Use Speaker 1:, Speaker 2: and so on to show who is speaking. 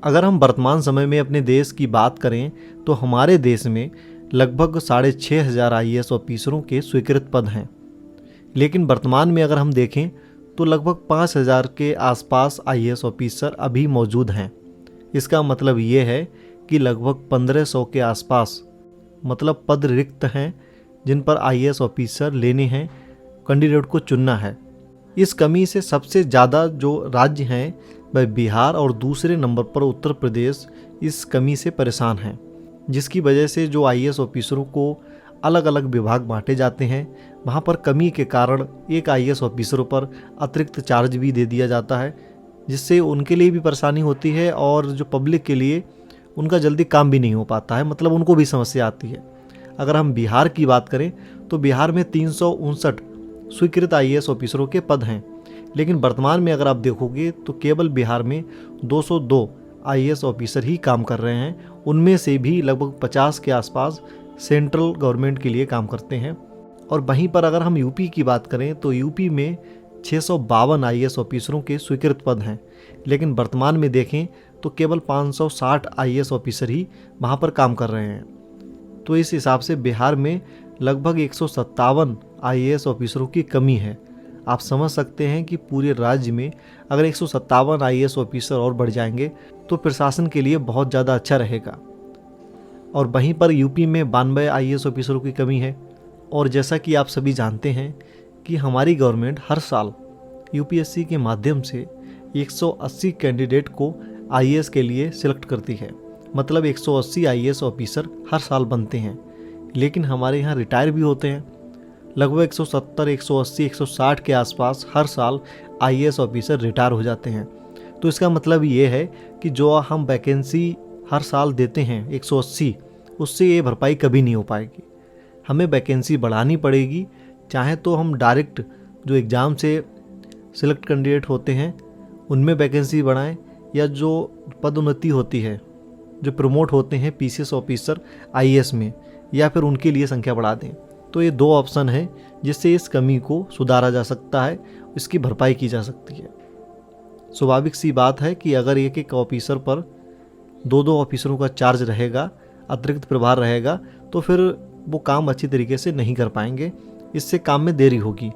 Speaker 1: अगर हम वर्तमान समय में अपने देश की बात करें तो हमारे देश में लगभग 6,500 IAS ऑफिसरों के स्वीकृत पद हैं। लेकिन वर्तमान में अगर हम देखें तो लगभग 5,000 के आसपास IAS ऑफिसर अभी मौजूद हैं। इसका मतलब ये है कि लगभग 1,500 के आसपास मतलब पद रिक्त हैं जिन पर IAS ऑफिसर लेने हैं, कैंडिडेट को चुनना है। इस कमी से सबसे ज़्यादा जो राज्य हैं वह बिहार और दूसरे नंबर पर उत्तर प्रदेश इस कमी से परेशान हैं, जिसकी वजह से जो IAS ऑफिसरों को अलग अलग विभाग बांटे जाते हैं, वहाँ पर कमी के कारण एक IAS ऑफिसरों पर अतिरिक्त चार्ज भी दे दिया जाता है, जिससे उनके लिए भी परेशानी होती है और जो पब्लिक के लिए उनका जल्दी काम भी नहीं हो पाता है, मतलब उनको भी समस्या आती है। अगर हम बिहार की बात करें तो बिहार में 359 स्वीकृत IAS ऑफिसरों के पद हैं, लेकिन वर्तमान में अगर आप देखोगे तो केवल बिहार में 202 IAS ऑफिसर ही काम कर रहे हैं। उनमें से भी लगभग 50 के आसपास सेंट्रल गवर्नमेंट के लिए काम करते हैं। और वहीं पर अगर हम यूपी की बात करें तो यूपी में 652 IAS ऑफिसरों के स्वीकृत पद हैं, लेकिन वर्तमान में देखें तो केवल 560 IAS ऑफिसर ही वहाँ पर काम कर रहे हैं। तो इस हिसाब से बिहार में लगभग 157 IAS ऑफिसरों की कमी है। आप समझ सकते हैं कि पूरे राज्य में अगर 157 IAS ऑफिसर और बढ़ जाएंगे तो प्रशासन के लिए बहुत ज़्यादा अच्छा रहेगा। और वहीं पर यूपी में 92 IAS ऑफिसरों की कमी है। और जैसा कि आप सभी जानते हैं कि हमारी गवर्नमेंट हर साल UPSC के माध्यम से 180 कैंडिडेट को IAS के लिए सिलेक्ट करती है, मतलब 180 IAS ऑफिसर हर साल बनते हैं। लेकिन हमारे यहाँ रिटायर भी होते हैं, लगभग 170, 180, 160 के आसपास हर साल IAS ऑफिसर रिटायर हो जाते हैं। तो इसका मतलब ये है कि जो हम वैकेंसी हर साल देते हैं 180, उससे ये भरपाई कभी नहीं हो पाएगी। हमें वैकेंसी बढ़ानी पड़ेगी, चाहे तो हम डायरेक्ट जो एग्ज़ाम से सिलेक्ट कैंडिडेट होते हैं उनमें वैकेंसी बढ़ाएं, या जो पदोन्नति होती है, जो प्रमोट होते हैं PCS ऑफिसर IAS में, या फिर उनके लिए संख्या बढ़ा दें। तो ये दो ऑप्शन है जिससे इस कमी को सुधारा जा सकता है, इसकी भरपाई की जा सकती है। स्वाभाविक सी बात है कि अगर एक एक ऑफिसर पर दो ऑफिसरों का चार्ज रहेगा, अतिरिक्त प्रभार रहेगा, तो फिर वो काम अच्छी तरीके से नहीं कर पाएंगे, इससे काम में देरी होगी।